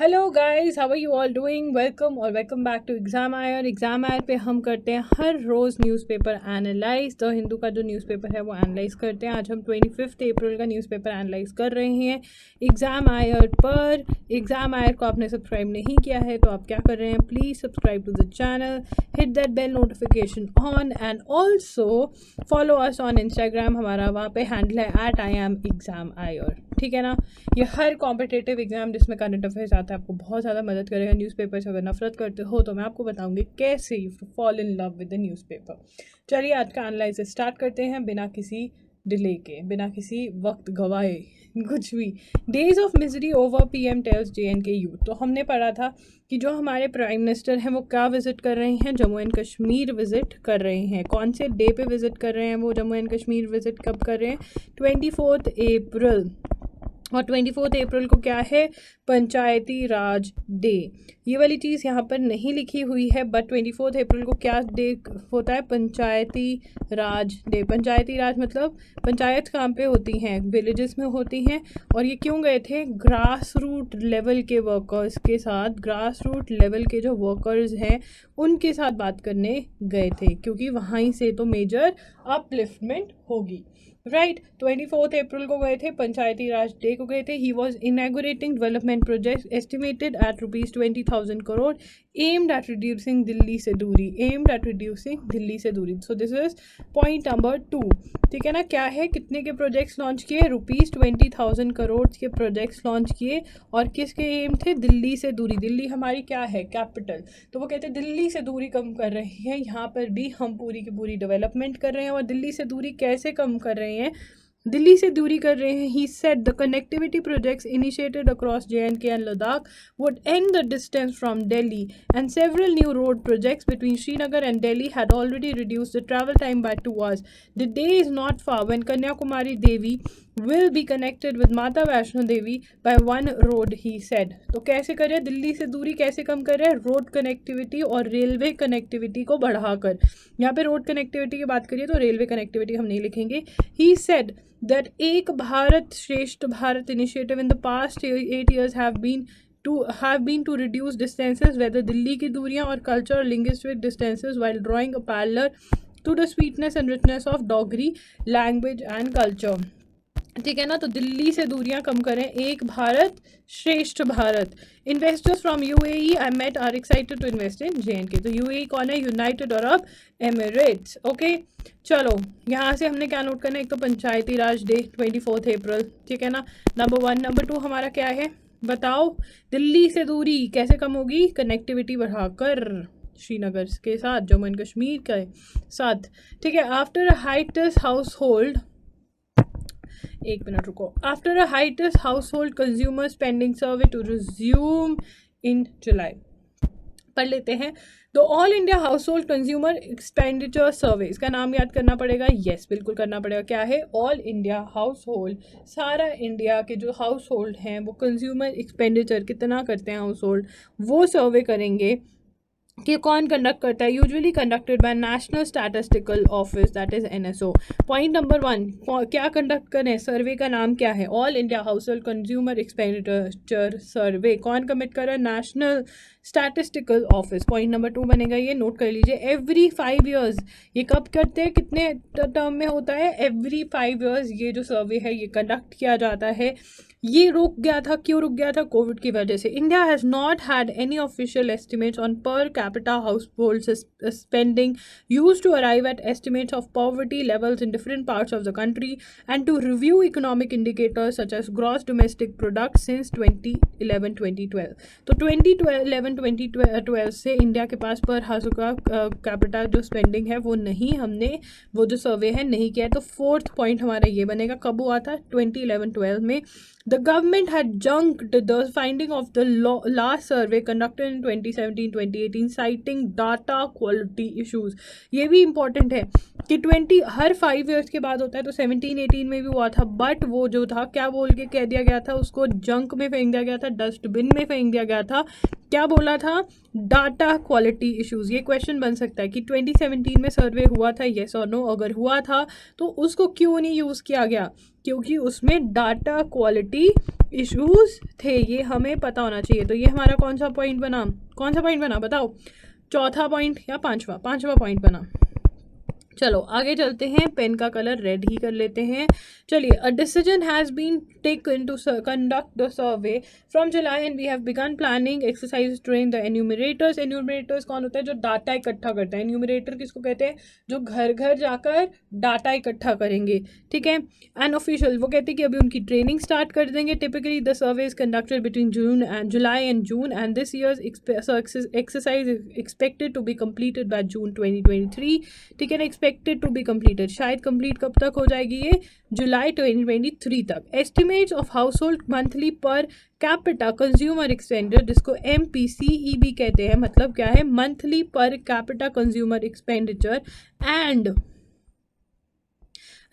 Hello guys, how are you all doing. Welcome back to Exam Air. Exam Air पे हम करते हैं हर रोज़ न्यूज़पेपर एनालाइज। द हिंदू का जो न्यूज़पेपर है वो एनालाइज करते हैं। आज हम 25 अप्रैल का न्यूज़पेपर एनालाइज कर रहे हैं एग्जाम आयर पर। एग्जाम आयर को आपने सब्सक्राइब नहीं किया है तो आप क्या कर रहे हैं, please subscribe to the channel, hit that bell notification on and also follow us on Instagram. हमारा वहाँ पे हैंडल है @IamExamIyer, ठीक है ना। ये हर कॉम्पिटेटिव एग्जाम जिसमें करंट अफेयर्स आता है आपको बहुत ज़्यादा मदद करेगा। न्यूज़पेपर से अगर नफरत करते हो तो मैं आपको बताऊंगी कैसे you fall in love with the newspaper. चलिए आज का एनालिसिस स्टार्ट करते हैं बिना किसी डिले के, बिना किसी वक्त गवाए कुछ भी। Days of misery over PM tells JNK youth. तो हमने पढ़ा था कि जो हमारे प्राइम मिनिस्टर हैं वो क्या विजिट कर रहे हैं, जम्मू एंड कश्मीर विजिट कर रहे हैं। कौन से डे पे विजिट कर रहे हैं वो जम्मू एंड कश्मीर विजिट कब कर रहे हैं, 24 अप्रैल। और 24 अप्रैल को क्या है, पंचायती राज डे। ये वाली चीज़ यहाँ पर नहीं लिखी हुई है, बट 24 अप्रैल को क्या डे होता है, पंचायती राज डे। पंचायती राज मतलब पंचायत कहाँ पे होती हैं, विलेजेस में होती हैं। और ये क्यों गए थे, ग्रास रूट लेवल के वर्कर्स के साथ, ग्रास रूट लेवल के जो वर्कर्स हैं उनके साथ बात करने गए थे, क्योंकि वहीं से तो मेजर अपलिफ्टमेंट होगी, राइट। 24 अप्रैल को गए थे, पंचायती राज डे को गए थे। He was inaugurating development project estimated at ₹20,000 crore aimed at reducing Delhi से दूरी, एम्ड एट रिड्यूसिंग दिल्ली से दूरी। So this is point number 2, ठीक है ना। क्या है, कितने के प्रोजेक्ट्स लॉन्च किए, ₹20,000 करोड़ के प्रोजेक्ट्स लॉन्च किए। और किसके एम थे, दिल्ली से दूरी। दिल्ली हमारी क्या है, कैपिटल। तो वो कहते हैं दिल्ली से दूरी कम कर रहे हैं। यहाँ पर भी हम पूरी की पूरी डेवलपमेंट कर रहे हैं। और दिल्ली से दूरी कैसे कम कर रहे हैं, दिल्ली से दूरी कर रहे हैं। He said the connectivity projects initiated across JNK and Ladakh would end the distance from Delhi, and several new road projects between Srinagar and Delhi had already reduced the travel time by 2 hours. The day is not far when Kanyakumari Devi will be connected with Mata Vaishno Devi by one road, he said. तो कैसे कर रहे हैं, दिल्ली से दूरी कैसे कम कर रहे हैं, रोड कनेक्टिविटी और रेलवे कनेक्टिविटी को बढ़ाकर। यहाँ पे रोड कनेक्टिविटी की बात करिए तो रेलवे कनेक्टिविटी हम नहीं लिखेंगे। He said that एक भारत श्रेष्ठ Bharat initiative in the past 8 years have been to reduce distances, whether Delhi की दूरियां और cultural linguistic distances, while drawing a parallel to the sweetness and richness of Dogri language and culture, ठीक है ना। तो दिल्ली से दूरियां कम करें, एक भारत श्रेष्ठ Bharat. Investors from UAE I met are excited to invest in JNK। तो UAE कौन है, यूनाइटेड अरब एमिरेट्स, ओके। चलो यहाँ से हमने क्या नोट करना है, एक तो पंचायती राज डे 24 अप्रैल, ठीक है ना, नंबर 1। नंबर 2 हमारा क्या है, बताओ, दिल्ली से दूरी कैसे कम होगी, कनेक्टिविटी बढ़ाकर श्रीनगर के साथ, जम्मू एंड कश्मीर के साथ, ठीक है। After a hiatus household, एक मिनट रुको, after a hiatus household consumer spending survey to resume in July, पढ़ लेते हैं। तो all India household consumer expenditure survey, इसका नाम याद करना पड़ेगा, यस बिल्कुल करना पड़ेगा। क्या है, ऑल इंडिया हाउस होल्ड, सारा इंडिया के जो हाउस होल्ड हैं वो कंज्यूमर एक्सपेंडिचर कितना करते हैं हाउस होल्ड, वो सर्वे करेंगे कि कौन कंडक्ट करता है, usually conducted by national statistical office, that is NSO। Point number 1, क्या कंडक्ट करें, सर्वे का नाम क्या है, all India household consumer expenditure सर्वे। कौन कमिट कर रहा है, national statistical office. Point number 2 बनेगा, ये नोट कर लीजिए, एवरी 5 ईयर्स। ये कब करते हैं, कितने टर्म में होता है, एवरी 5 ईयर्स ये जो सर्वे है ये कंडक्ट किया जाता है। ये रुक गया था, क्यों रुक गया था, कोविड की वजह से। India has not had any official estimates on per capita household spending used to arrive at estimates of poverty levels in different parts of the country and to review economic indicators such as gross domestic product since 2011-2012। तो 2011-2012 से India के पास पर house का capita जो spending है वो नहीं, हमने वो जो सर्वे है नहीं किया है। तो 4th पॉइंट हमारा ये बनेगा, कब हुआ था, 2011-12 में। The government had junked the finding of the last survey conducted in 2017-2018 citing data quality issues। ये भी important है कि 20 हर 5 ईयर्स के बाद होता है, तो 17-18 में भी हुआ था, बट वो जो था क्या बोल के कह दिया गया था, उसको जंक में फेंक दिया गया था, डस्टबिन में फेंक दिया गया था। क्या बोला था? Data quality issues. ये क्वेश्चन बन सकता है कि 2017 में सर्वे हुआ था, येस और नो। अगर हुआ था तो उसको क्यों नहीं यूज़ किया गया? क्योंकि उसमें डाटा क्वालिटी इश्यूज थे, ये हमें पता होना चाहिए। तो ये हमारा कौन सा पॉइंट बना बताओ? चौथा पॉइंट या पांचवा पॉइंट बना। चलो आगे चलते हैं, पेन का कलर रेड ही कर लेते हैं। चलिए, a decision has been taken to conduct the survey from July and we have begun planning exercise train the enumerators. Enumerators कौन होता है? जो डाटा इकट्ठा करता है। एन्यूमरेटर किसको कहते हैं? जो घर घर जाकर डाटा इकट्ठा करेंगे, ठीक है। एंड ऑफिशियल वो कहते हैं कि अभी उनकी ट्रेनिंग स्टार्ट कर देंगे। Typically the survey is conducted between July and June and this year's exercise expected to be completed by June 2023, ठीक है ना। एक्सपेक्टेड टू बी कंप्लीटेड, शायद कंप्लीट कब तक हो जाएगी ये? जुलाई 2023 तक। Estimates of household monthly per capita consumer expenditure, जिसको MPCE भी कहते हैं, मतलब क्या है? Monthly per capita consumer expenditure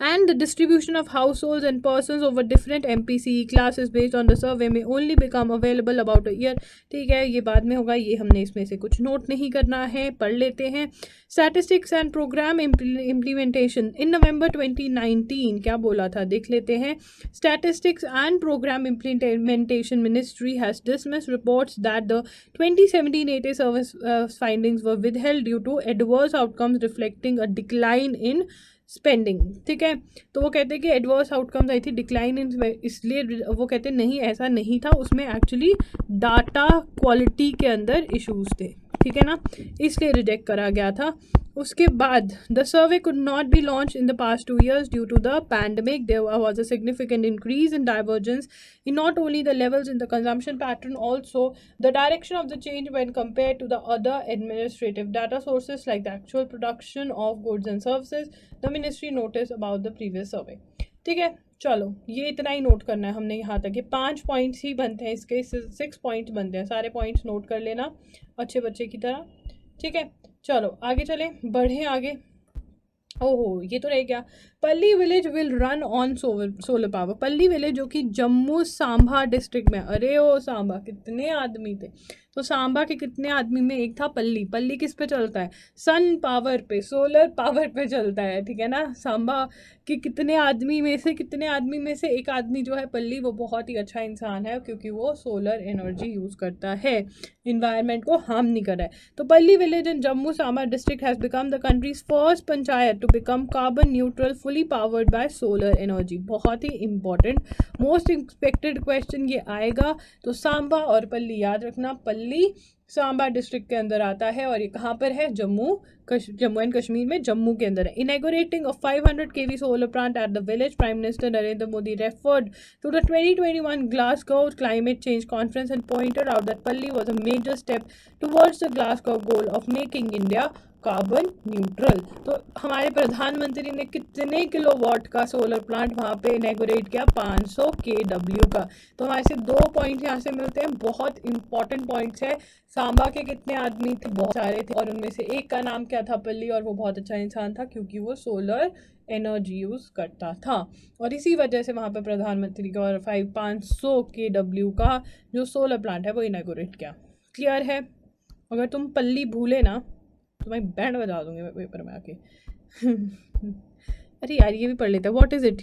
and the distribution of households and persons over different MPCE classes based on the survey may only become available about a year। ठीक है, ये बाद में होगा, ये हमने इसमें से कुछ नोट नहीं करना है, पढ़ लेते हैं। Statistics and Programme Implementation in November 2019 क्या बोला था, देख लेते हैं। Statistics and Programme Implementation Ministry has dismissed reports that the 2017 ATA service findings were withheld due to adverse outcomes reflecting a decline in spending, ठीक है। तो वो कहते हैं कि एडवर्स आउटकम्स आई थी, डिक्लाइन इन, इसलिए वो कहते हैं नहीं, ऐसा नहीं था, उसमें एक्चुअली डाटा क्वालिटी के अंदर इश्यूज थे, ठीक है ना, इसलिए रिजेक्ट करा गया था। उसके बाद the survey could not be launch in the past 2 years due to the pandemic. There was a significant increase in divergence in not only the levels in the consumption pattern, also the direction of the change when compared to the other administrative data sources like the actual production of goods and services the ministry noticed about the previous survey। ठीक है, चलो ये इतना ही note करना है हमने यहाँ तक। ये 5 पॉइंट्स ही बनते हैं, इसके 6 पॉइंट्स बनते हैं, सारे पॉइंट्स नोट कर लेना अच्छे बच्चे की तरह, ठीक है। चलो आगे चलें, बढ़ें आगे। ओहो, ये तो रह गया। पल्ली village will run on solar power. पल्ली विलेज जो कि जम्मू सांबा डिस्ट्रिक्ट में, अरे ओ सांबा कितने आदमी थे, तो सांबा के कितने आदमी में एक था पल्ली। पल्ली किस पे चलता है? सन पावर पे, सोलर पावर पे चलता है, ठीक है ना। सांबा के कितने आदमी में से एक आदमी जो है पल्ली, वो बहुत ही अच्छा इंसान है क्योंकि वो सोलर एनर्जी यूज़ करता है, इन्वायरमेंट को हार्म नहीं कर रहा है। तो Palli village in Jammu Samba district has become the country's first panchayat to become carbon neutral fully powered by solar energy. बहुत ही इंपॉर्टेंट, मोस्ट एक्सपेक्टेड क्वेश्चन ये आएगा। तो सांबा और पल्ली याद रखना, पल्ली सांबा डिस्ट्रिक्ट के अंदर आता है और ये कहाँ पर है? जम्मू एंड कश्मीर में, जम्मू के अंदर है। Inaugurating of 500 kV solar plant at the village, prime minister Narendra Modi referred to the 2021 Glasgow climate change conference and pointed out that Palli was a major step towards the Glasgow goal of making India carbon neutral. तो हमारे प्रधानमंत्री ने कितने kilowatt का solar plant वहाँ पे inaugurate किया? 500 kW का। तो हमारे से 2 पॉइंट यहाँ से मिलते हैं, बहुत इंपॉर्टेंट पॉइंट्स है। सांबा के कितने आदमी थे? बहुत सारे थे, और उनमें से एक का नाम क्या था? पल्ली, और वो बहुत अच्छा इंसान था क्योंकि वो सोलर एनर्जी यूज़ करता था, और इसी वजह से वहाँ पर प्रधानमंत्री का और 500 kW का जो सोलर प्लांट है वो इनॉग्रेट किया। क्लियर है? अगर तुम पल्ली भूले ना तो मैं बैंड बजा दूंगी मैं पेपर में आके। अरे यार, ये भी पढ़ लेते हैं। What is it?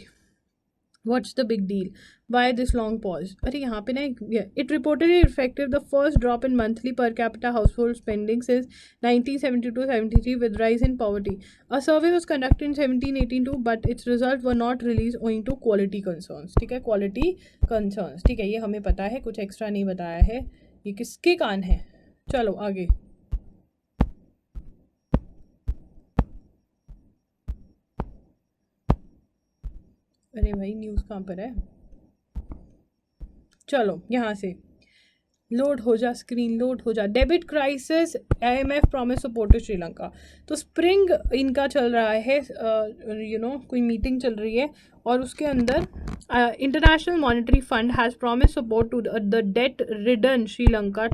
What's the big deal? Why this long pause? अरे यहाँ पे ना, it reportedly reflected the first drop in monthly per capita household spending since 1972-73 with rise in poverty. A survey was conducted in 1782 but its result were not release owing to quality concerns. ठीक है, quality concerns, ठीक है, ये हमें पता है, कुछ extra नहीं बताया है। ये किसके कान है? चलो आगे। अरे भाई, न्यूज़ कहाँ पर है? चलो यहाँ से लोड हो जा, स्क्रीन लोड हो जा। Debit crisis, IMF promise support to Sri Lanka. तो स्प्रिंग इनका चल रहा है, कोई मीटिंग चल रही है, और उसके अंदर International Monetary Fund has promise support to the debt ridden Sri Lanka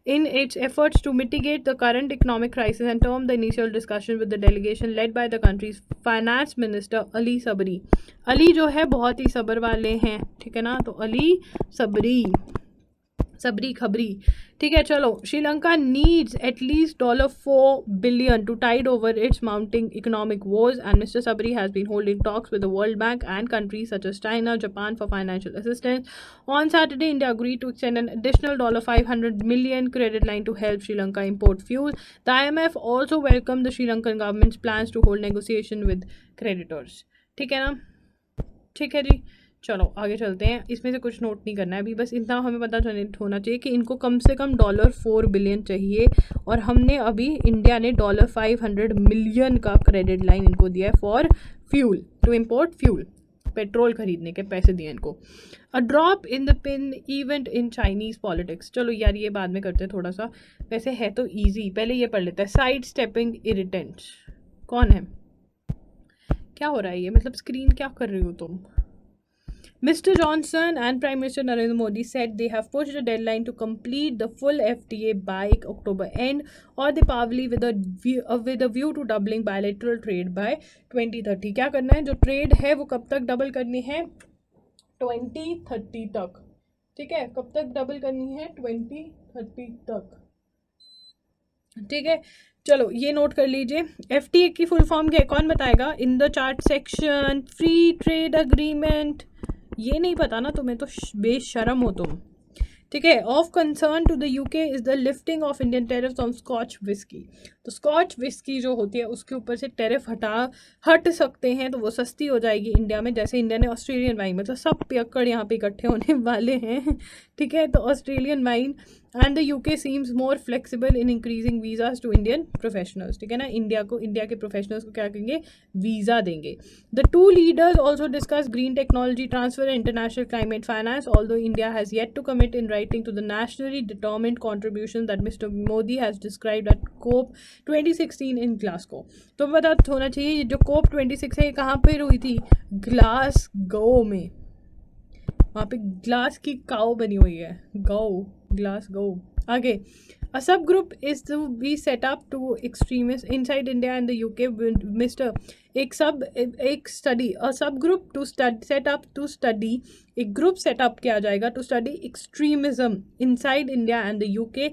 in its efforts to mitigate the current economic crisis and termed the initial discussion with the delegation led by the country's finance minister Ali Sabri. Ali जो है बहुत ही सब्र वाले हैं, ठीक है ना, तो अली सबरी सबरी खबरी, ठीक है। चलो, Sri Lanka needs at least $4 billion to tide over its mounting economic woes and Mr. Sabri has been holding talks with the World Bank and countries such as China, Japan for financial assistance. On Saturday, India agreed to extend an additional $500 million credit line to help Sri Lanka import fuel. The IMF also welcomed the Sri Lankan government's plans to hold negotiation with creditors. ठीक है ना, ठीक है जी। चलो आगे चलते हैं, इसमें से कुछ नोट नहीं करना है अभी, बस इतना हमें पता होना चाहिए कि इनको कम से कम $4 बिलियन चाहिए और हमने अभी इंडिया ने $500 मिलियन का क्रेडिट लाइन इनको दिया है for fuel, to import fuel, petrol खरीदने के पैसे दिए इनको। A drop in the pin event in Chinese politics. चलो यार ये बाद में करते हैं थोड़ा सा, वैसे है तो ईजी, पहले ये पढ़ लेता है। साइड स्टेपिंग इरिटेंट्स कौन है, क्या हो रहा है ये, मतलब स्क्रीन क्या कर रही हो तुम। Mr. Johnson and Prime Minister Narendra Modi said they have pushed the deadline to complete the full FTA by October end or Deepavali with a view to doubling bilateral trade by 2030. क्या करना है, जो trade है वो कब तक double करनी है, 2030 तक, ठीक है, कब तक डबल करनी है, 2030 तक, ठीक है। चलो ये नोट कर लीजिए। FTA की फुल फॉर्म क्या है, कौन बताएगा, in the chart section, free trade agreement, ये नहीं पता ना तुम्हें, तो बेशरम हो तुम, ठीक है। Of concern to the UK is the lifting of Indian tariffs on Scotch whisky. तो स्कॉच विस्की जो होती है उसके ऊपर से टेरिफ हट सकते हैं, तो वो सस्ती हो जाएगी इंडिया में, जैसे इंडिया ने ऑस्ट्रेलियन वाइन, मतलब सब पियक्कड़ यहाँ पे इकट्ठे होने वाले हैं, ठीक है। तो Australian wine and the UK seems more flexible in increasing visas to Indian professionals, ठीक है ना, इंडिया के प्रोफेशनल्स को क्या करेंगे, वीज़ा देंगे। The two leaders also discuss green technology transfer and international climate finance, although India has yet to commit in writing to the nationally determined contribution that Mr. Modi has described at COP 2016 in Glasgow. तो पता होना चाहिए जो COP 26 है ये कहाँ पर हुई थी, ग्लासगो में, वहाँ पे ग्लास की काऊ बनी हुई है, ग्लासगो। आगे, a subgroup is to be set up to extremists inside India and the UK. Mr. एक ग्रुप सेटअप किया जाएगा to study extremism inside India and the UK,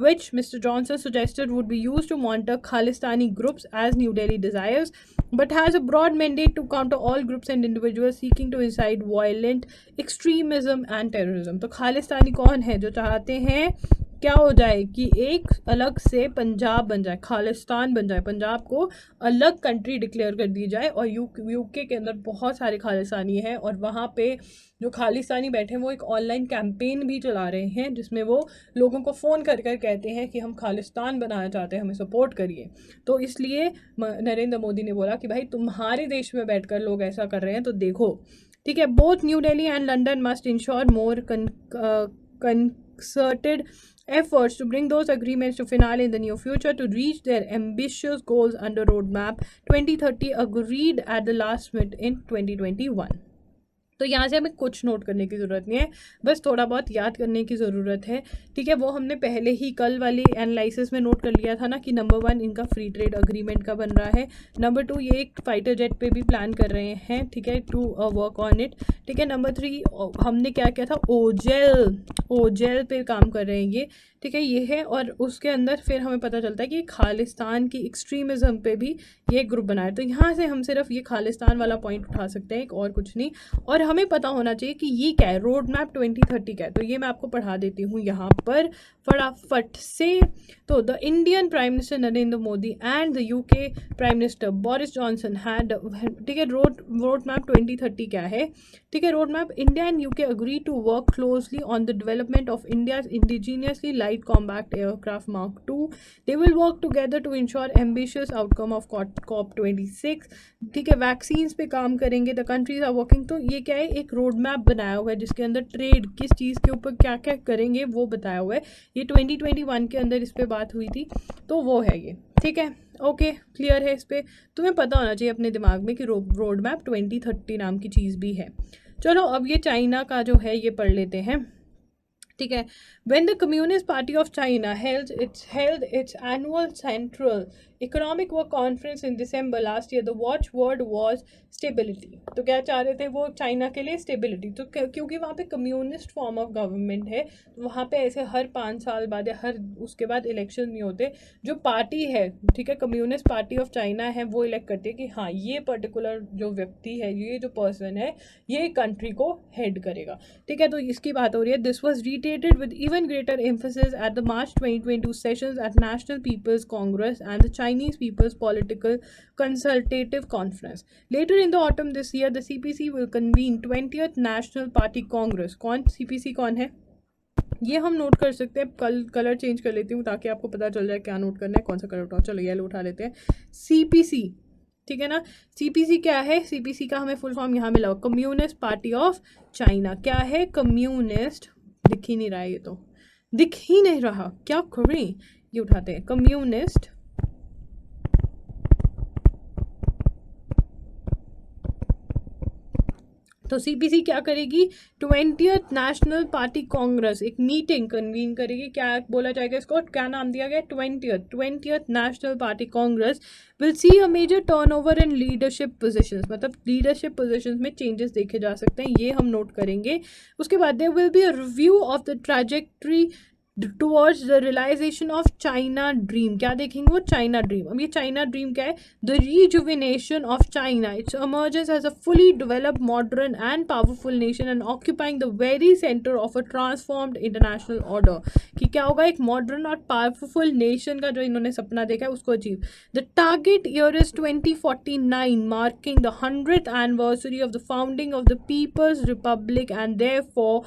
which Mr. Johnson suggested would be used to monitor Khalistani groups as New Delhi desires, but has a broad mandate to counter all groups and individuals seeking to incite violent extremism and terrorism. तो खालिस्तानी कौन है, जो चाहते हैं क्या हो जाए कि एक अलग से पंजाब बन जाए, खालिस्तान बन जाए, पंजाब को अलग कंट्री डिक्लेयर कर दी जाए, और यूके के अंदर बहुत सारे खालिस्तानी हैं और वहाँ पे जो खालिस्तानी बैठे हैं वो एक ऑनलाइन कैंपेन भी चला रहे हैं जिसमें वो लोगों को फ़ोन कर कर कहते हैं कि हम खालिस्तान बनाना चाहते हैं, हमें सपोर्ट करिए। तो इसलिए नरेंद्र मोदी ने बोला कि भाई तुम्हारे देश में बैठकर लोग ऐसा कर रहे हैं तो देखो, ठीक है। Both new Delhi and London must ensure more concerted efforts to bring those agreements to finale in the near future to reach their ambitious goals under Roadmap 2030 agreed at the last minute in 2021. तो यहाँ से हमें कुछ note करने की ज़रूरत नहीं है, बस थोड़ा बहुत याद करने की ज़रूरत है, ठीक है। वो हमने पहले ही कल वाली एनालिसिस में नोट कर लिया था ना कि नंबर 1 इनका फ्री ट्रेड अग्रीमेंट का बन रहा है, नंबर 2 ये एक फाइटर जेट पे भी प्लान कर रहे हैं, ठीक है, टू वर्क ऑन इट, ठीक है। नंबर 3 हमने क्या किया था, ओजेल पे काम कर रहे हैं ये, ठीक है, ये है। और उसके अंदर फिर हमें पता चलता है कि खालिस्तान की एक्सट्रीमिज़म पे भी ये ग्रुप बनाया, तो यहाँ से हम सिर्फ ये खालिस्तान वाला पॉइंट उठा सकते हैं, एक और कुछ नहीं। और हमें पता होना चाहिए कि ये क्या है, रोड मैप 2030 क्या है, तो ये मैं आपको पढ़ा देती हूँ यहाँ पर फटाफट से। तो the Indian prime minister Narendra Modi and the UK prime minister Boris Johnson had, ठीक है, रोड मैप 2030 क्या है, ठीक है। Road map, India and UK agree to work closely on the development of India's indigenously light combat aircraft Mark II. They will work together to ensure ambitious outcome of COP 26, ठीक है। Vaccines पे काम करेंगे, the countries are working, तो ये क्या है, एक रोड मैप बनाया हुआ है जिसके अंदर ट्रेड किस चीज़ के ऊपर क्या क्या करेंगे वो बताया हुआ है। ये 2021 के अंदर इस पर बात हुई थी, तो वो है ये, ठीक है। ओके, क्लियर है, इस पर तुम्हें पता होना चाहिए अपने दिमाग में कि रोड मैप 2030 नाम की चीज़ भी है। चलो अब ये चाइना का जो है ये पढ़ लेते हैं, ठीक है. When the Communist Party of China held its annual Central Economic Work Conference in December last year, the watchword was stability. तो क्या चाह रहे थे वो चाइना के लिए? स्टेबिलिटी. तो क्योंकि वहाँ पे कम्युनिस्ट फॉर्म ऑफ गवर्नमेंट है, तो वहाँ पे ऐसे हर 5 साल बाद या हर उसके बाद इलेक्शन नहीं होते. जो पार्टी है, ठीक है, कम्युनिस्ट पार्टी ऑफ चाइना है, वो इलेक्ट करती है कि हाँ ये पर्टिकुलर जो व्यक्ति है, ये जो पर्सन है, ये कंट्री को हेड करेगा. ठीक है, तो इसकी बात हो रही है. This was reiterated with even greater emphasis at the March 2022 sessions at National People's Congress and the Chinese People's Political Consultative Conference. Later in the autumn this year, the CPC will convene 20th National Party Congress. कौन CPC कौन है ये हम note कर सकते हैं. Colour change कर लेती हूँ ताकि आपको पता चल जाए क्या नोट करना है, कौन सा कलर उठाओ. चलो येलो उठा लेते हैं. CPC, ठीक है ना. CPC क्या है? CPC का हमें फुल फॉर्म यहाँ मिला, कम्युनिस्ट पार्टी ऑफ चाइना. क्या है? कम्युनिस्ट. दिख ही नहीं रहा है, ये तो दिख ही नहीं रहा, क्या करें. ये उठाते हैं, कम्युनिस्ट तो CPC क्या करेगी? 20th नेशनल पार्टी कांग्रेस, एक मीटिंग कन्वीन करेगी. क्या बोला जाएगा इसको? क्या नाम दिया गया? 20th National Party Congress will see a major turnover in leadership positions. मतलब लीडरशिप पोजीशंस में चेंजेस देखे जा सकते हैं, ये हम नोट करेंगे. उसके बाद there will be a review of the trajectory towards the realization of China dream. क्या देखेंगे वो? China dream. अब ये China dream क्या है? The rejuvenation of China. Its emergence as a fully developed, modern and powerful nation and occupying the very center of a transformed international order. कि क्या होगा? एक modern और powerful nation का जो इन्होंने सपना देखा है उसको achieve. The target year is 2049, marking the 100th anniversary of the founding of the People's Republic and therefore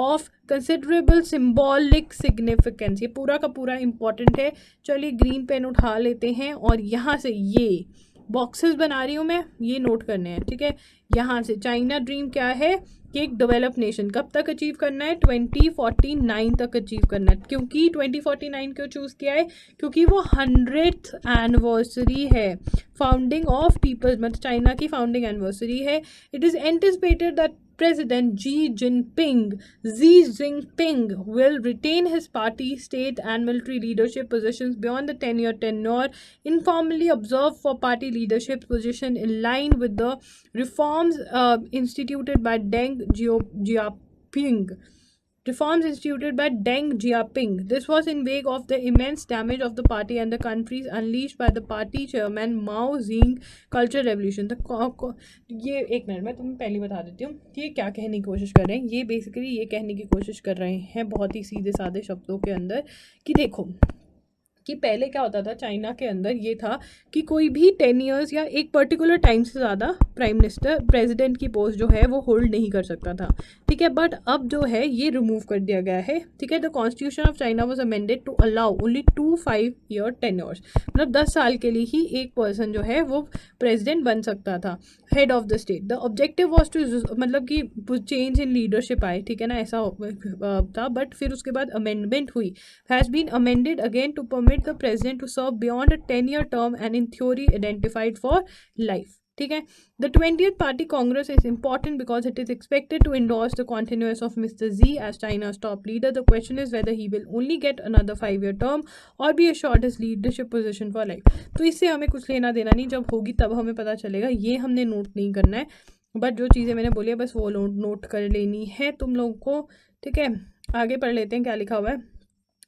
of considerable symbolic significance. ये पूरा का पूरा इंपॉर्टेंट है. चलिए ग्रीन पेन उठा लेते हैं और यहाँ से ये बॉक्सेस बना रही हूँ मैं, ये नोट करने हैं. ठीक है, यहाँ से चाइना ड्रीम क्या है कि एक डेवलप नेशन कब तक अचीव करना है? 2049 तक अचीव करना है. क्योंकि 2049 क्यों चूज़ किया है? क्योंकि वो 100th एनिवर्सरी है फाउंडिंग ऑफ पीपल्स, मतलब चाइना की फाउंडिंग एनिवर्सरी है. It is anticipated that President Xi Jinping will retain his party, state and military leadership positions beyond the 10-year tenure, informally observed for party leadership position in line with the reforms instituted by Deng Xiaoping. This was in wake of the immense damage of the party and the countries unleashed by the party chairman Mao Zedong culture revolution. ये एक minute में तुम्हें पहले बता देती हूँ ये क्या कहने की कोशिश कर रहे हैं. ये बेसिकली ये कहने की कोशिश कर रहे हैं बहुत ही सीधे साधे शब्दों के अंदर कि देखो कि पहले क्या होता था चाइना के अंदर, ये था कि कोई भी 10 ईयर्स या एक पर्टिकुलर टाइम से ज़्यादा प्राइम मिनिस्टर प्रेसिडेंट की पोस्ट जो है वो होल्ड नहीं कर सकता था. ठीक है, बट अब जो है ये रिमूव कर दिया गया है. ठीक है, the constitution of China was amended to allow only 2 5-year tenures. मतलब 10 साल के लिए ही एक पर्सन जो है वो प्रेसिडेंट बन सकता था, head of the state. The objective was to, मतलब कि चेंज इन लीडरशिप आए, ठीक है ना, ऐसा था. बट फिर उसके बाद अमेंडमेंट हुई, has been amended again to permit the president to serve beyond a 10-year term and in theory identified for life. ठीक है, the 20th Party Congress is important because it is expected to endorse the continuance of Mr. Xi as China's top leader. The question is whether he will only get another 5-year term or be assured his leadership position for life. तो इससे हमें कुछ लेना देना नहीं, जब होगी तब हमें पता चलेगा. ये हमने नोट नहीं करना है, बट जो चीज़ें मैंने बोली है बस वो नोट कर लेनी है तुम लोगों को. ठीक है, आगे पढ़ लेते हैं क्या लिखा हुआ है.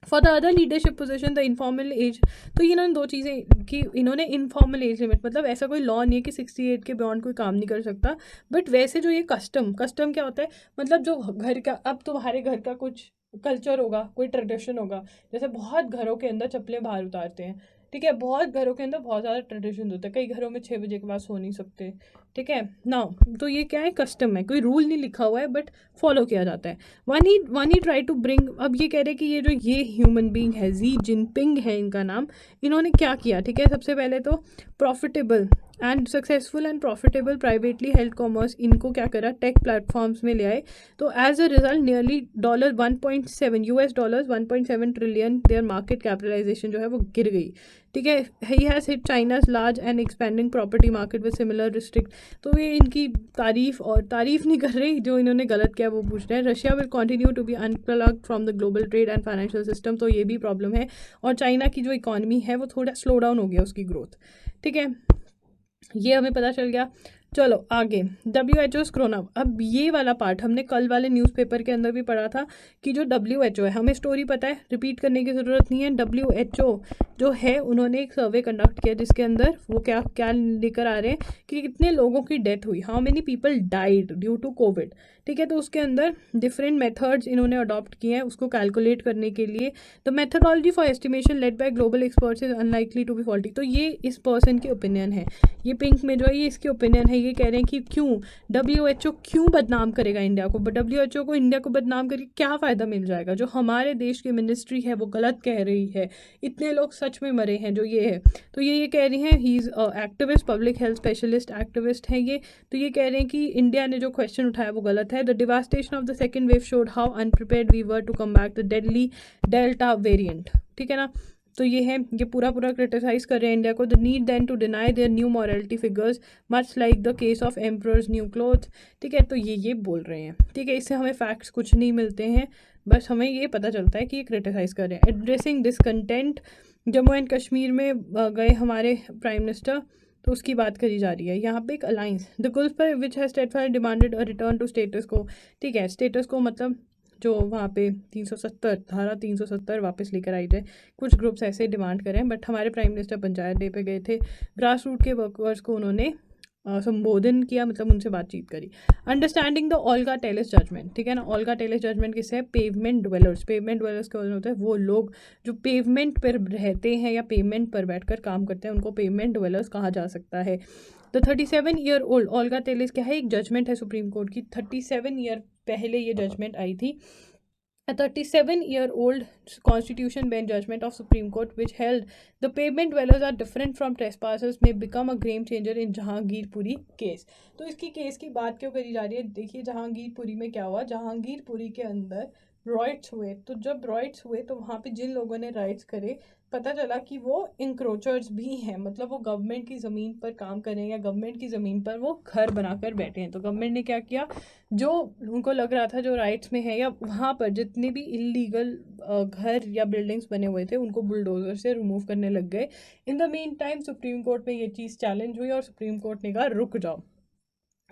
For the other leadership position the informal age. तो इन्होंने दो चीज़ें कि इन्होंने इनफॉर्मल एज लिमिट, मतलब ऐसा कोई लॉ नहीं है कि 68 के बियॉन्ड कोई काम नहीं कर सकता. बट वैसे जो ये कस्टम क्या होता है, मतलब जो घर का, अब तुम्हारे घर का कुछ कल्चर होगा, कोई ट्रेडिशन होगा, जैसे बहुत घरों के अंदर चप्पलें बाहर उतारते हैं. ठीक है, बहुत घरों के अंदर बहुत ज़्यादा ट्रेडिशन होता है, कई घरों में 6 बजे के बाद सो नहीं सकते. ठीक है ना, तो ये क्या है? कस्टम है, कोई रूल नहीं लिखा हुआ है बट फॉलो किया जाता है. One he try to bring, अब ये कह रहे कि ये ह्यूमन बीइंग है, जी जिनपिंग है इनका नाम, इन्होंने क्या किया? ठीक है, सबसे पहले तो profitable and successful and profitable privately held commerce, इनको क्या करा? टेक प्लेटफॉर्म्स में ले आए. तो as a result nearly $1.7 trillion their market capitalisation जो है वो गिर गई. ठीक है। He has hit China's large and expanding property market with similar restrict. तो ये इनकी तारीफ नहीं कर रही, जो इन्होंने गलत किया वो पूछ रहे हैं। Russia will continue to be unplugged from the global trade and financial system, तो ये भी प्रॉब्लम है। और चाइना की जो इकॉनमी है वो थोड़ा स्लो डाउन हो गया उसकी ग्रोथ, ठीक है, ये हमें पता चल गया। चलो आगे, WHO कोरोना। अब ये वाला पार्ट हमने कल वाले न्यूज़पेपर के अंदर भी पढ़ा था कि जो WHO है, हमें स्टोरी पता है, रिपीट करने की ज़रूरत नहीं है। WHO जो है उन्होंने एक सर्वे कंडक्ट किया जिसके अंदर वो क्या क्या लेकर आ रहे हैं कि कितने लोगों की डेथ हुई, how many people died due to Covid, ठीक है। तो उसके अंदर डिफरेंट मेथड्स इन्होंने अडॉप्ट किए हैं उसको कैलकुलेट करने के लिए। The methodology for estimation led by global experts is unlikely to be faulty. तो ये इस पर्सन की ओपिनियन है, ये पिंक में जो है ये इसकी ओपिनियन है। ये कह रहे हैं कि क्यों WHO क्यों बदनाम करेगा इंडिया को, बट WHO को इंडिया को बदनाम करके क्या फ़ायदा मिल जाएगा। जो हमारे देश की मिनिस्ट्री है वो गलत कह रही है, इतने लोग सच में मरे हैं जो ये है। तो ये कह रही हैं, he is activist, public health specialist activist है ये। तो ये कह रहे हैं कि इंडिया ने जो क्वेश्चन उठाया वो गलत है। The devastation of the second wave showed how unprepared we were to combat the deadly delta variant, ठीक है ना। तो ये है, ये पूरा क्रिटिसाइज कर रहे हैं इंडिया को। The need then to deny their new mortality figures much like the case of emperor's new cloth, ठीक है। तो ये बोल रहे हैं, ठीक है। इससे हमें फैक्ट्स कुछ नहीं मिलते हैं, बस हमें ये पता चलता है कि ये क्रिटिसाइज कर रहे हैं। Addressing discontent, Jammu and Kashmir में गए हमारे प्राइम मिनिस्टर, तो उसकी बात करी जा रही है यहाँ पे। एक alliance the Gupkar which has steadfast demanded a return to status quo, ठीक है। स्टेटस को मतलब जो वहाँ पे 370 धारा 370 वापस लेकर आई जाए, कुछ ग्रुप्स ऐसे डिमांड करें। बट हमारे प्राइम मिनिस्टर पंचायत डे पे गए थे, ग्रास रूट के वर्कर्स को उन्होंने संबोधन किया, मतलब उनसे बातचीत करी। Understanding the Olga Tellis judgment, ठीक है ना। ओल्गा टेलिस जजमेंट किससे है, पेवमेंट ड्वेलर्स। पेवमेंट ड्वेलर्स का होता है वो लोग जो पेवमेंट पर रहते हैं या पेमेंट पर बैठकर काम करते हैं, उनको पेवमेंट ड्वेलर्स कहा जा सकता है। The 37-year old Olga Tellis क्या है, एक जजमेंट है सुप्रीम कोर्ट की, 37 ईयर पहले ये जजमेंट आई थी। A 37-year-old constitution bench judgment of Supreme Court which held the pavement dwellers are different from trespassers may become a game changer in Jahangirpuri case. तो इसकी केस की बात क्यों करी जा रही है, देखिए जहांगीरपुरी में क्या हुआ। जहांगीरपुरी के अंदर रॉइट्स हुए, तो जब रॉइट्स हुए तो वहाँ पे जिन लोगों ने राइट्स करे, पता चला कि वो इंक्रोचर्स भी हैं, मतलब वो गवर्नमेंट की ज़मीन पर काम कर रहे हैं या गवर्नमेंट की ज़मीन पर वो घर बनाकर बैठे हैं। तो गवर्नमेंट ने क्या किया, जो उनको लग रहा था जो राइट्स में है या वहाँ पर जितने भी इलीगल घर या बिल्डिंग्स बने हुए थे उनको बुलडोजर से रिमूव करने लग गए। In the mean time supreme court में ये चीज़ चैलेंज हुई और सुप्रीम कोर्ट ने कहा रुक जाओ,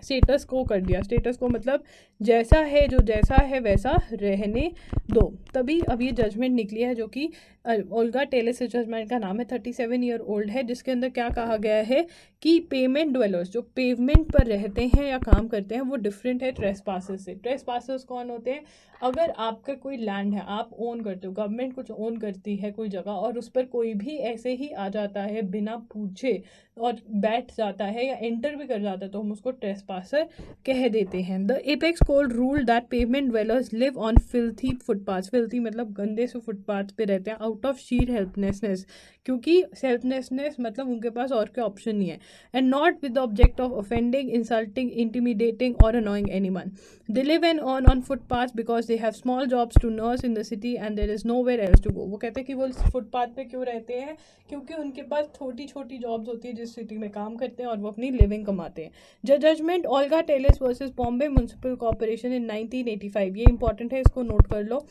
स्टेटस को कर दिया। स्टेटस को मतलब जैसा है, जो जैसा है वैसा रहने दो। तभी अब ये जजमेंट निकली है जो कि ओल्गा टेलिस जजमेंट का नाम है, 37 ईयर ओल्ड है, जिसके अंदर क्या कहा गया है कि पेमेंट ड्वेलर्स जो पेवमेंट पर रहते हैं या काम करते हैं वो डिफरेंट है ट्रेसपासर्स से। ट्रेसपासर्स कौन होते हैं, अगर आपका कोई लैंड है, आप ओन करते हो, गवर्नमेंट कुछ ओन करती है कोई जगह और उस पर कोई भी ऐसे ही आ जाता है बिना पूछे और बैठ जाता है या एंटर भी कर जाता है, तो हम उसको ट्रेसपासर कह देते हैं। The apex court rule that pavement dwellers live on filthy footpath, filthy मतलब गंदे से फुटपाथ पे रहते हैं, आउट ऑफ शीर हेल्पलेसनेस, क्योंकि हेल्पलेसनेस मतलब उनके पास और कोई ऑप्शन नहीं है, and not with the object of offending, insulting, intimidating और annoying anyone. They live and earn on footpath because they have small jobs to nurse in the city and there is nowhere else to go. वो कहते हैं कि वो footpath पे क्यों रहते हैं, क्योंकि उनके पास छोटी छोटी जॉब्स होती है जिस सिटी में काम करते हैं और वो अपनी लिविंग कमाते हैं। Judgment Olga Tellis versus Bombay Municipal Corporation in 1985, ये इंपॉर्टेंट है, इसको नोट कर लो।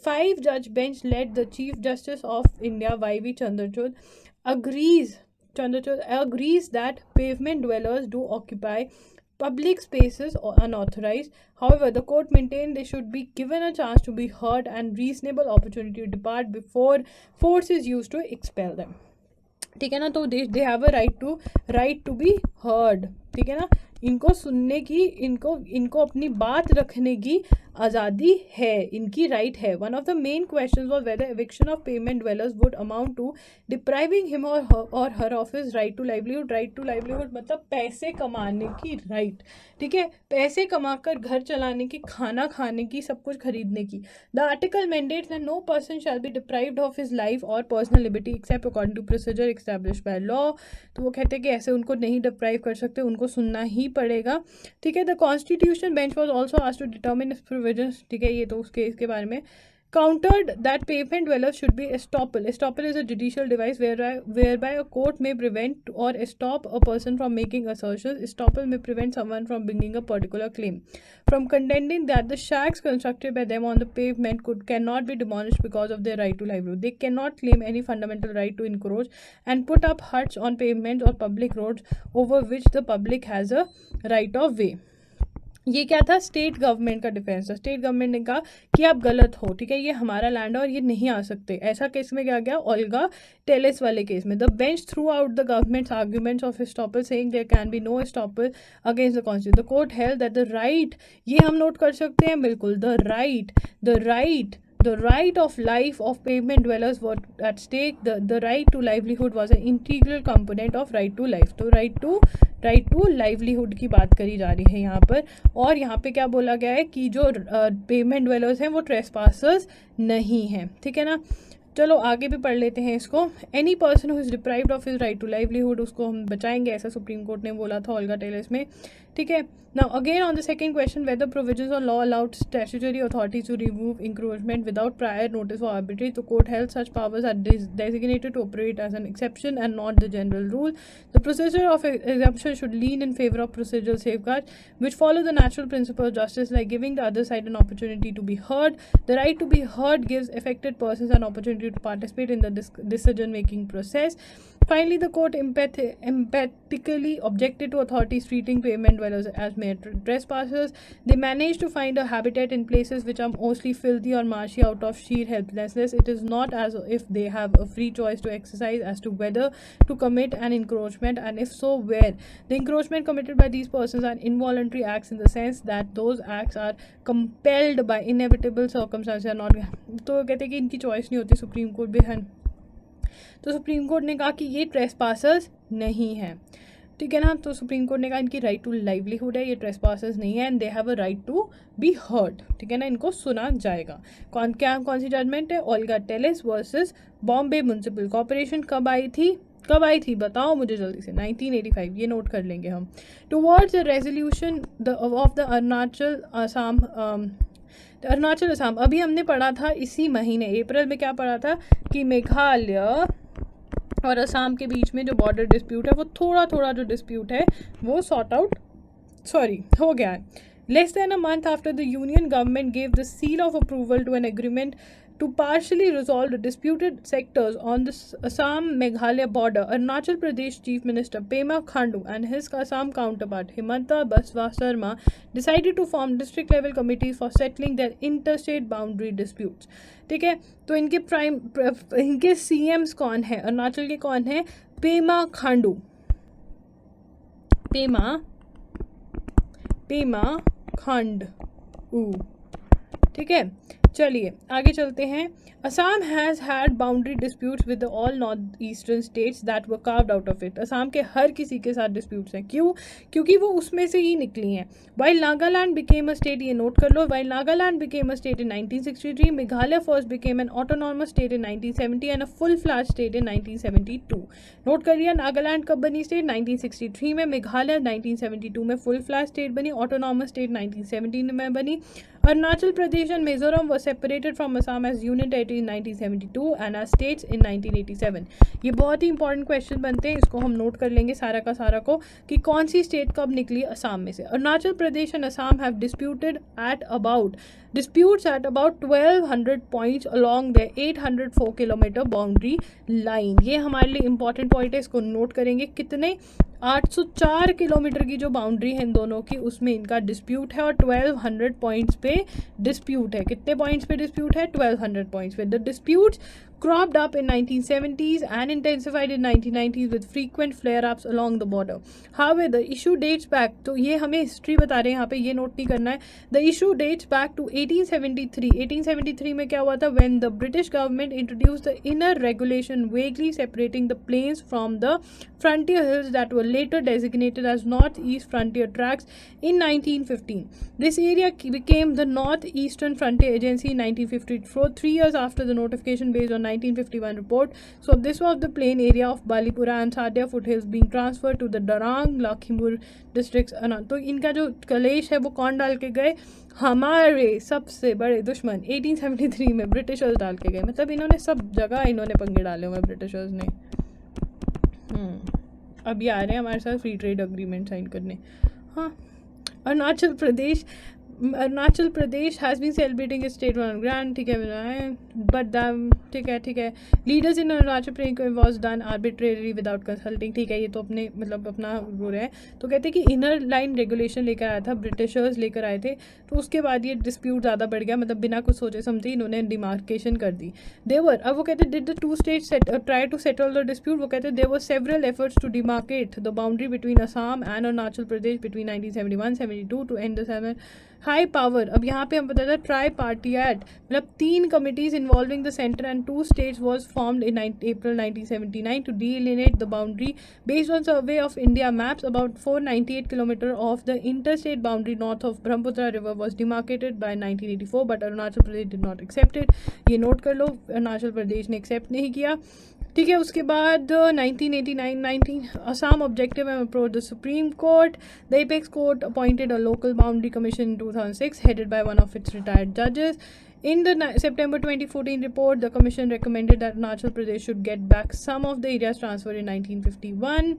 5 judge bench led the Chief Justice of India Y.V. Chandrachud agrees that pavement dwellers do occupy public spaces or unauthorized. However, the court maintained they should be given a chance to be heard and reasonable opportunity to depart before force is used to expel them. ठीक है ना। तो they have a right to be heard, ठीक है ना। इनको सुनने की, इनको अपनी बात रखने की आज़ादी है, इनकी राइट है। One of the main question was whether eviction of pavement dwellers would amount to depriving him और her of his right to livelihood. Right to livelihood मतलब पैसे कमाने की राइट, ठीक है, पैसे कमाकर घर चलाने की, खाना खाने की, सब कुछ खरीदने की। The article mandates that no person shall be deprived of his life और personal liberty except according to procedure established by law. तो वो कहते हैं कि ऐसे उनको नहीं डिप्राइव कर सकते, उनको सुनना ही पड़ेगा, ठीक है। The constitution bench was also asked to determine provisions, ठीक है, ये तो उसके इसके बारे में countered that pavement dwellers should be estoppel. Estoppel is a judicial device whereby a court may prevent or stop a person from making assertions. Estoppel may prevent someone from bringing a particular claim, from contending that the shacks constructed by them on the pavement cannot be demolished because of their right to livelihood. They cannot claim any fundamental right to encroach and put up huts on pavements or public roads over which the public has a right of way. ये क्या था, state government का defence था. State government ने कहा कि आप गलत हो, ठीक है, ये हमारा लैंड है और ये नहीं आ सकते. ऐसा केस में क्या गया, ओल्गा टेलेस वाले केस में. The bench threw out the government's arguments of estoppel saying there can be no estoppel against the constitution. The court held that the right, ये हम नोट कर सकते हैं बिल्कुल, the right of life of pavement dwellers were at stake. The right to livelihood was an integral component of right to life. तो right to livelihood की बात करी जा रही है यहाँ पर. और यहाँ पे क्या बोला गया है कि जो pavement dwellers हैं वो trespassers नहीं हैं, ठीक है ना. चलो आगे भी पढ़ लेते हैं इसको. Any person who is deprived of his right to livelihood, उसको हम बचाएंगे, ऐसा सुप्रीम कोर्ट ने बोला था ओल्गा टेलेस में, ठीक है. Now again on the second question, whether provisions of law allowed statutory authorities to remove encroachment without prior notice for arbitrary. तो court held such powers are designated to operate as an exception and not the general rule. The procedure of exemption should lean in favor of procedural safeguards which follow the natural principle of justice, like giving the other side an opportunity to be heard. The right to be heard gives affected persons an opportunity to participate in the decision making process. Finally, the court emphatically objected to authorities treating pavement dwellers as mere trespassers. They managed to find a habitat in places which are mostly filthy or marshy out of sheer helplessness. It is not as if they have a free choice to exercise as to whether to commit an encroachment, and if so, where. The encroachment committed by these persons are involuntary acts in the sense that those acts are compelled by inevitable circumstances. Not तो कहते हैं कि इनकी choice नहीं होती, supreme court भी है. तो सुप्रीम कोर्ट ने कहा कि ये ट्रेसपासर्स नहीं है, ठीक है ना. तो सुप्रीम कोर्ट ने कहा इनकी राइट टू लाइवलीहुड है, ये ट्रेसपासर्स नहीं है, and they have a right to be heard, ठीक है ना, इनको सुना जाएगा. कौन सी जजमेंट है, Olga Tellis versus Bombay Municipal Corporation. कब आई थी बताओ मुझे जल्दी से, 1985, ये नोट कर लेंगे हम. Towards the resolution of the Arunachal Assam, अभी हमने पढ़ा था इसी महीने अप्रैल में, क्या पढ़ा था कि मेघालय और असम के बीच में जो बॉर्डर डिस्प्यूट है वो थोड़ा जो डिस्प्यूट है वो हो गया है. Less than a month after the union government gave the seal of approval to an agreement to partially resolve the disputed sectors on the Assam-Meghalaya border, Arunachal Pradesh Chief Minister Pema Khandu and his Assam counterpart Himanta Baswa Sarma decided to form district-level committees for settling their interstate boundary disputes. ठीक है, तो इनके CMs कौन है, अरुणाचल के कौन है, पेमा खांडू, पेमा खांडू, ठीक है. चलिए आगे चलते हैं. Assam has had boundary disputes with all north eastern states that were carved out of it. Assam के हर किसी के साथ डिस्प्यूट्स हैं. क्यों? क्योंकि वो उसमें से ही निकली हैं. While Nagaland became a state, ये नोट कर लो, while Nagaland became a state in 1963, Meghalaya first became an autonomous state in 1970 and a full fledged state in 1972. Note कर लिया, नागालैंड कब बनी स्टेट, 1963 में, मेघालय 1972 में फुल फ्लैश स्टेट बनी, ऑटोनॉमस स्टेट 1970 में बनी. Arunachal Pradesh and Mizoram were separated from Assam as union territory in 1972 and as states in 1987. ये बहुत ही इंपॉर्टेंट क्वेश्चन बनते हैं, इसको हम नोट कर लेंगे सारा का सारा को कि कौन सी स्टेट कब निकली असम में से. Arunachal Pradesh and Assam have disputes at about 1200 points along their 804 kilometre boundary line. ये हमारे लिए इंपॉर्टेंट पॉइंट है, इसको नोट करेंगे. कितने, 804 किलोमीटर की जो बाउंड्री है इन दोनों की, उसमें इनका डिस्प्यूट है और 1200 पॉइंट्स पे डिस्प्यूट है. कितने पॉइंट्स पे डिस्प्यूट है, 1200 पॉइंट्स पे. The disputes cropped up in 1970s and intensified in 1990s with frequent flare-ups along the border. However, the issue dates back, तो ये हमें हिस्ट्री बता रहे हैं यहाँ पे, ये नोट नहीं करना है. The issue dates back to 1873. 1873 में क्या हुआ था, when the British government introduced the inner regulation vaguely separating the plains from the frontier hills that were later designated as North-East Frontier Tracts in 1915. This area became the North-Eastern Frontier Agency in 1954, 3 years after the notification based on 1951 report. So this was the plain area of Balipura and Sadia foothills being transferred to the Darang Lakhimur districts. तो इनका जो कलेश है वो कौन डाल के गए? हमारे सबसे बड़े दुश्मन 1873 में ब्रिटिशर्स डाल के गए. मतलब इन्होंने सब जगह इन्होंने पंगे डाले हुए ब्रिटिशर्स ने. अभी आ रहे हैं हमारे साथ फ्री ट्रेड अग्रीमेंट साइन करने. हाँ, Arunachal Pradesh has been celebrating state one grand. ठीक है, बट ठीक है leaders in Arunachal Pradesh was done arbitrary without consulting. ठीक है, ये तो अपने मतलब अपना वो है. तो कहते हैं कि इनर लाइन रेगुलेशन लेकर आया था, ब्रिटिशर्स लेकर आए थे. तो उसके बाद ये डिस्प्यूट ज़्यादा बढ़ गया. मतलब बिना कुछ सोचे समझे इन्होंने डिमार्केशन कर दी. अब वो कहते did the two states try to settle the dispute. वो कहते there were several efforts to demarcate the boundary between Assam and Arunachal Pradesh between 1971-72 to and the seven high power. अब यहाँ पे हम पता था ट्राई पार्टियाट, मतलब 3 committees involving the centre and 2 states was formed in April 1979 to delineate the boundary based on survey of India maps. About 498 km of the interstate boundary north of Brahmaputra river was demarcated by 1984, but Arunachal Pradesh did not accept it. ये note कर लो, अरुणाचल प्रदेश ने accept नहीं किया. ठीक है, उसके बाद 1989 Assam objective and approached the Supreme Court. The Apex Court appointed a local boundary commission in 2006 headed by one of its retired judges. In the September 2014 report, the commission recommended that Arunachal Pradesh should get back some of the areas transferred in 1951.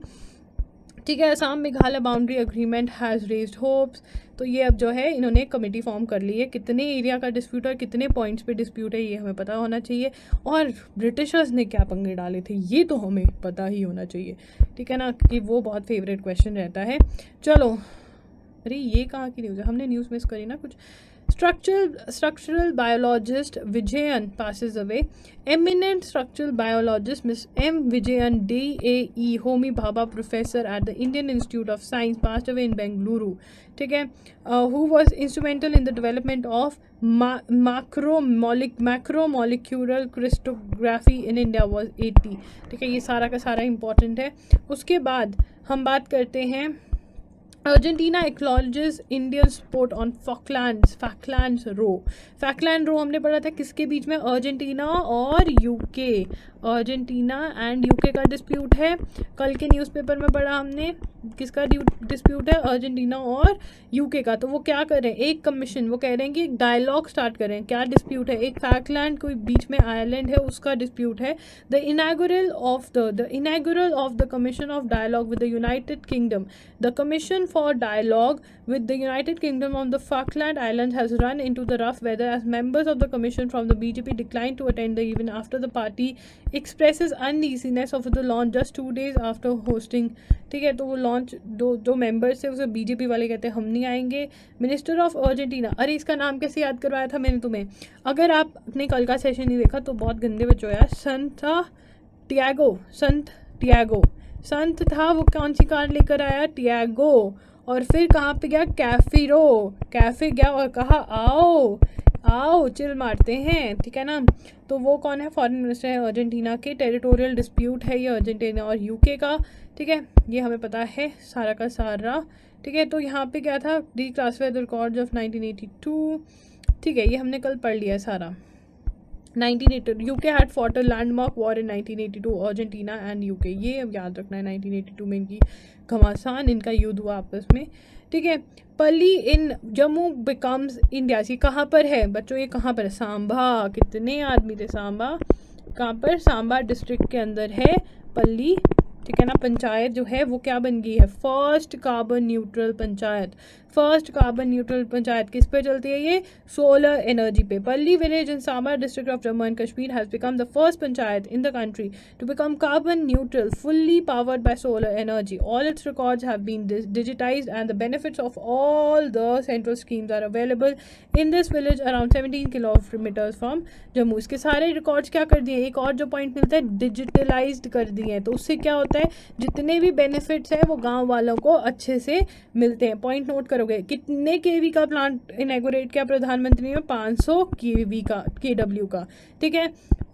ठीक है, Assam Meghalaya boundary agreement has raised hopes. तो ये अब जो है इन्होंने committee form कर ली है. कितने एरिया का डिस्प्यूट और कितने पॉइंट्स पे डिस्प्यूट है ये हमें पता होना चाहिए. और ब्रिटिशर्स ने क्या पंगे डाले थे ये तो हमें पता ही होना चाहिए. ठीक है ना, कि वो बहुत फेवरेट क्वेश्चन रहता है. चलो, अरे ये कहाँ की न्यूज़ है? हमने न्यूज़ मिस करी ना कुछ. Structural biologist Vijayan passes away. Eminent structural biologist Miss M. Vijayan DAE Homi Bhabha professor at the Indian Institute of Science passed away in Bengaluru. ठीक है, who was instrumental in the development of macromolecular crystallography in India was 80. ठीक है, ये सारा का सारा important है. उसके बाद हम बात करते हैं Argentina acknowledges Indian support on Falklands row. Falkland row हमने पढ़ा था किसके बीच में? अर्जेंटीना और यूके. अर्जेंटीना एंड यूके का डिस्प्यूट है. कल के न्यूज़पेपर में पढ़ा हमने किसका डिस्प्यूट है? अर्जेंटीना और यूके का. तो वो क्या कर रहे हैं? एक कमीशन, वो कह रहे हैं कि एक डायलॉग स्टार्ट करें. क्या डिस्प्यूट है? एक फॉकलैंड कोई बीच में आइलैंड है उसका डिस्प्यूट है. The inaugural of the commission of dialogue with the United Kingdom. The commission for dialogue with the United Kingdom on the Falkland Islands has run into the rough weather as members of the commission from the BJP declined to attend the event after the party expresses uneasiness of the launch just 2 days after hosting. ठीक है, तो वो launch दो members थे उसे BJP वाले कहते हैं हम नहीं आएंगे. मिनिस्टर ऑफ अर्जेंटीना, अरे इसका नाम कैसे याद करवाया था मैंने तुम्हें? अगर आपने कल का सेशन नहीं देखा तो बहुत गंदे बच्चों यार. संत टियागो संत था. वो कौन सी कार लेकर आया? टियागो. और फिर कहाँ पे गया? कैफे गया और कहा आओ चिल मारते हैं. ठीक है ना. तो वो कौन है? फॉरेन मिनिस्टर है अर्जेंटीना के. टेरिटोरियल डिस्प्यूट है ये अर्जेंटीना और यूके का. ठीक है, ये हमें पता है सारा का सारा. ठीक है, तो यहाँ पे क्या था? Declassified the records of 1982. ठीक है, ये हमने कल पढ़ लिया है सारा. 1982 UK had fought a landmark war in 1982 Argentina and UK. ये अब याद रखना है 1982 में इनकी घमासान, इनका युद्ध हुआ आपस में. ठीक है, पली इन जम्मू बिकम्स इंडिया. सी कहाँ पर है बच्चों? ये कहाँ पर है? सांबा. कितने आदमी थे? सांबा कहाँ पर? सांबा डिस्ट्रिक्ट के अंदर है पल्ली. ठीक है ना. पंचायत जो है वो क्या बन गई है? First carbon neutral panchayat. किस पे चलती है ये? सोलर एनर्जी पे. Palli village in Samba district of Jammu and Kashmir has become the first panchayat in the country to become carbon neutral fully powered by solar energy. All its records have been digitised and the benefits of all the central schemes are available in this village around 17 kilometres from Jammu. इसके सारे records क्या कर दिए? एक और जो point मिलता है डिजिटलाइज्ड कर दिए हैं. तो उससे क्या होता है? जितने भी बेनिफिट्स हैं वो गांव वालों को अच्छे से मिलते हैं. पॉइंट नोट करोगे. कितने केवी का प्लांट इनॉग्रेट किया प्रधानमंत्री ने? 500 केवी का, केडब्ल्यू का. ठीक है,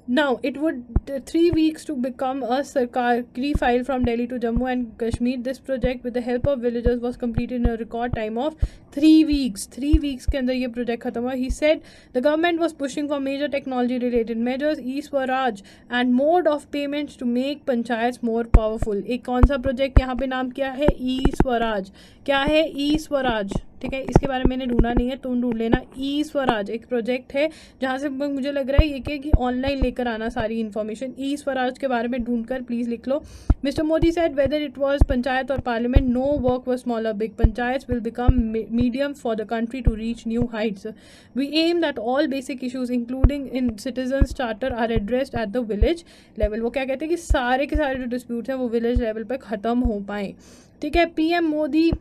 Now, it would 3 weeks to become a Sarkari file from Delhi to Jammu and Kashmir. This project, with the help of villagers, was completed in a record time of 3 weeks. 3 weeks के अंदर ये project खत्म हुआ. He said the government was pushing for major technology-related measures, e-Swaraj, and mode of payments to make panchayats more powerful. एक कौन सा project यहाँ पे नाम क्या है? e-Swaraj. क्या है e-Swaraj? ठीक है, इसके बारे में मैंने ढूंढा नहीं है, तुम ढूंढ लेना. ई स्वराज एक प्रोजेक्ट है जहाँ से मुझे लग रहा है ये कि ऑनलाइन लेकर आना सारी इन्फॉर्मेशन. ई स्वराज के बारे में ढूंढकर प्लीज़ लिख लो. Mister Modi said whether it was panchayat और parliament, no work was small और big. Panchayat will become medium for the country to reach new heights. We aim that all basic issues including in citizens charter are addressed at the village level. वो क्या कहते हैं कि सारे के सारे जो डिस्प्यूट हैं वो विलेज लेवल पर ख़त्म हो पाएँ. ठीक है. पीएम मोदी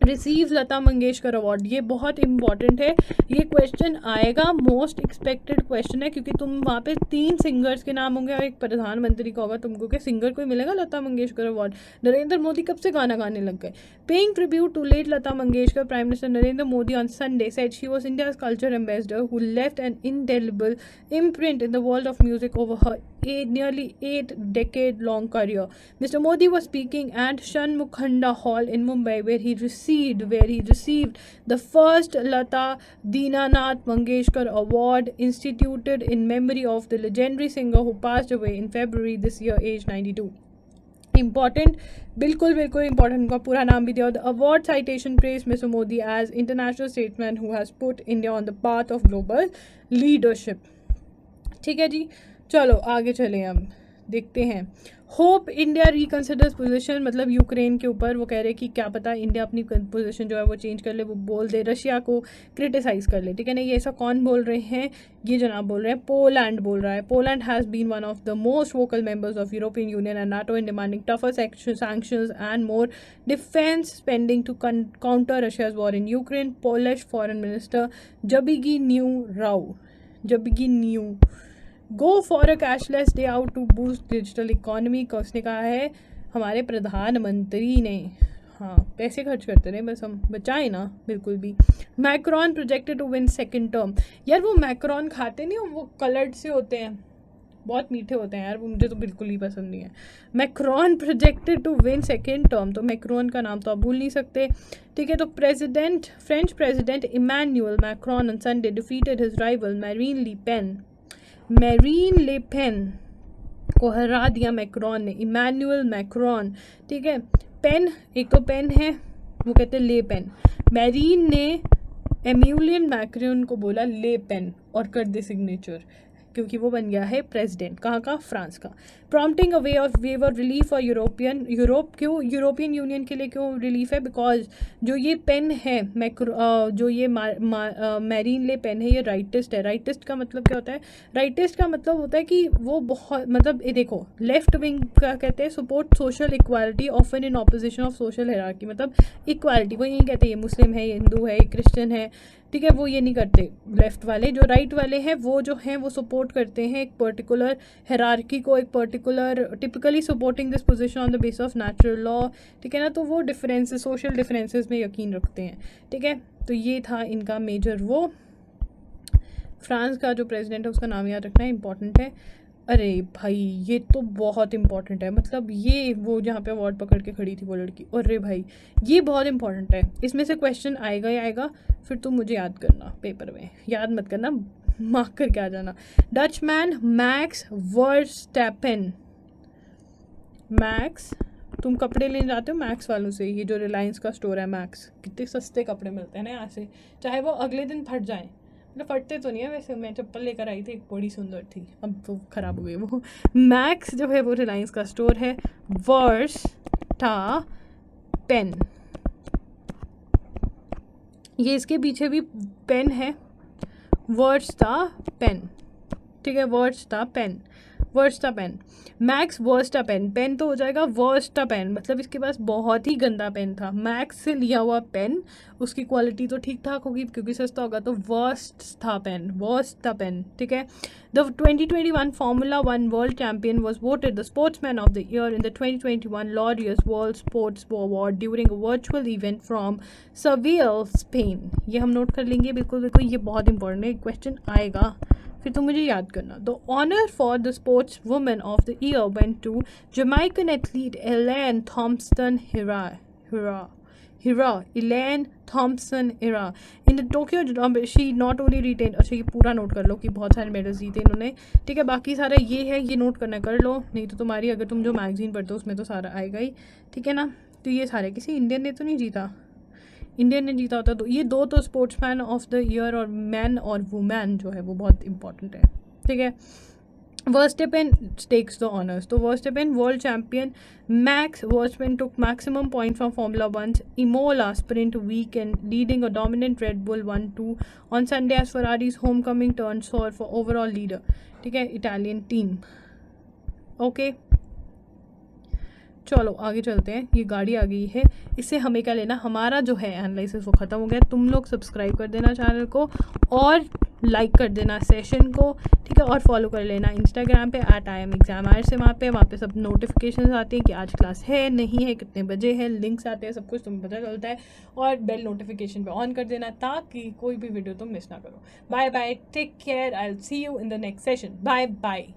रिसीव लता मंगेशकर अवार्ड. ये बहुत इंपॉर्टेंट है, ये क्वेश्चन आएगा, मोस्ट एक्सपेक्टेड क्वेश्चन है, क्योंकि तुम वहाँ पे 3 सिंगर्स के नाम होंगे और एक प्रधानमंत्री का होगा. तुमको क्या सिंगर कोई मिलेगा लता मंगेशकर अवार्ड? नरेंद्र मोदी कब से गाना गाने लग गए. Paying tribute to late Lata Mangeshkar, prime minister Narendra Modi on Sunday said she was India's culture ambassador who left an indelible imprint in the world of music over her nearly 8-decade-long career. Mr. Modi was speaking at Shanmukhanda Hall in Mumbai, where he received the first Lata Dinanath Mangeshkar Award, instituted in memory of the legendary singer who passed away in February this year, aged 92. Important, बिल्कुल बिल्कुल important. उनका पूरा नाम भी दिया. The award citation praised Mr. Modi as international statesman who has put India on the path of global leadership. ठीक है जी, चलो आगे चलें, हम देखते हैं. होप इंडिया रिकन्सिडर्स पोजीशन, मतलब यूक्रेन के ऊपर वो कह रहे हैं कि क्या पता इंडिया अपनी पोजीशन जो है वो चेंज कर ले, वो बोल दे, रशिया को क्रिटिसाइज़ कर ले. ठीक है ना. ये ऐसा कौन बोल रहे हैं? ये जनाब बोल रहे हैं, पोलैंड बोल रहा है. Poland has been one of the most vocal members of European Union and NATO in demanding tougher sanctions and more defence spending to counter Russia's war in Ukraine. Polish foreign minister Zbigniew new go for a cashless day out to boost digital economy. का उसने कहा है हमारे प्रधानमंत्री ने. हाँ, पैसे खर्च करते रहे, बस हम बचाएं ना बिल्कुल भी. Macron projected to win second term. यार वो मैक्रॉन खाते नहीं, वो कलर्ड से होते हैं, बहुत मीठे होते हैं यार, वो मुझे तो बिल्कुल ही पसंद नहीं है. Macron projected to win second term, तो मैक्रॉन का नाम तो आप भूल नहीं सकते. ठीक है. तो French president Emmanuel Macron on Sunday defeated his rival Marine Le Pen को हरा दिया मैक्रॉन ने. Emmanuel Macron. ठीक है. पेन, एक तो पेन है, वो कहते हैं ले पेन. मैरीन ने एम्यूलियन मैक्रॉन को बोला ले पेन और कर दे सिग्नेचर, क्योंकि वो बन गया है प्रेसिडेंट. कहाँ का? फ्रांस का. Prompting a way of waiver relief for क्यों यूरोपियन यूनियन के लिए क्यों रिलीफ है? बिकॉज जो ये पेन है जो ये मैरीन ले पेन है, ये राइटिस्ट है. राइटिस्ट का मतलब क्या होता है? राइटिस्ट का मतलब होता है कि वो बहुत, मतलब ये देखो, लेफ्ट विंग का कहते हैं support social equality often in opposition of social hierarchy. मतलब इक्वालिटी, वो यही कहते हैं ये मुस्लिम है, ये हिंदू है, ये क्रिश्चियन है. ठीक है. वो ये नहीं करते लेफ़्ट वाले. जो राइट वाले हैं वो जो हैं वो सपोर्ट करते हैं एक पर्टिकुलर हायरार्की को, एक particular, typically supporting this position on the base of natural law. ठीक है ना. तो वो डिफरेंसेस, सोशल डिफरेंसेस में यकीन रखते हैं. ठीक है. तो ये था इनका मेजर. वो फ्रांस का जो प्रेसिडेंट है उसका नाम याद रखना इंपॉर्टेंट है. अरे भाई ये तो बहुत इंपॉर्टेंट है, मतलब ये वो जहाँ पे अवार्ड पकड़ के खड़ी थी वो लड़की, अरे भाई ये बहुत इंपॉर्टेंट है. इसमें से क्वेश्चन आएगा ही आएगा, फिर तुम मुझे याद करना पेपर में, याद मत करना, मार्क करके आ जाना. Dutch man max Verstappen. Max, तुम कपड़े लेने जाते हो मैक्स वालों से, ये जो रिलायंस का स्टोर है मैक्स, कितने सस्ते कपड़े मिलते हैं ना यहाँ से, चाहे वो अगले दिन फट जाएँ. मतलब फटते तो नहीं है वैसे, मैं चप्पल लेकर आई थी, एक बड़ी सुंदर थी, अब तो ख़राब हो गई वो. मैक्स जो है वो रिलायंस का स्टोर है. वर्स्टैपेन, ये इसके पीछे भी पेन है, वर्स्टैपेन. ठीक है. Verstappen, max Verstappen. पेन तो हो जाएगा वर्स्टैपेन, मतलब इसके पास बहुत ही गंदा पेन था. मैक्स से लिया हुआ पेन, उसकी क्वालिटी तो ठीक ठाक होगी क्योंकि सस्ता होगा, तो वर्स्टैपेन. ठीक है. The 2021 Formula 1 world champion was voted the sportsman of the year in the 2021 Laureus world sports award during a virtual event from swivel, Spain. ये हम नोट कर लेंगे बिल्कुल बिल्कुल, ये बहुत इंपॉर्टेंट है, क्वेश्चन आएगा. फिर तुम मुझे याद करना। The honour for the sportswoman of the year went to Jamaican athlete Elaine Thompson Elaine Thompson Hira in the Tokyo she not only retained, अच्छा ये पूरा नोट कर लो कि बहुत सारे मेडल्स जीते इन्होंने, ठीक है। बाकी सारा ये है, ये नोट करना कर लो, नहीं तो तुम्हारी अगर तुम जो मैगजीन पढ़ते हो उसमें तो सारा आएगा ही, ठीक है ना। तो ये सारे किसी इंडियन ने तो नहीं जीता, इंडियन ने जीता होता तो ये दो तो स्पोर्ट्समैन ऑफ द ईयर और मैन और वुमेन जो है वो बहुत इंपॉर्टेंट है, ठीक है। Verstappen takes the honors. So Verstappen, world champion, Max Verstappen took maximum points from Formula One's Imola sprint weekend, leading a dominant Red Bull 1-2 on Sunday as Ferrari's homecoming turned sour for overall leader. ठीक है, Italian team. Okay. चलो आगे चलते हैं। ये गाड़ी आ गई है, इससे हमें क्या लेना, हमारा जो है एनालिसिस वो ख़त्म हो गया। तुम लोग सब्सक्राइब कर देना चैनल को और लाइक कर देना सेशन को, ठीक है। और फॉलो कर लेना इंस्टाग्राम पे @IAMExaminer से, वहाँ पे सब नोटिफिकेशंस आती हैं कि आज क्लास है नहीं है, कितने बजे है, लिंक्स आते हैं, सब कुछ तुम्हें पता चलता है। और बेल नोटिफिकेशन पे ऑन कर देना ताकि कोई भी वीडियो तुम मिस ना करो। Bye bye, take care, I will see you in the next session. Bye bye.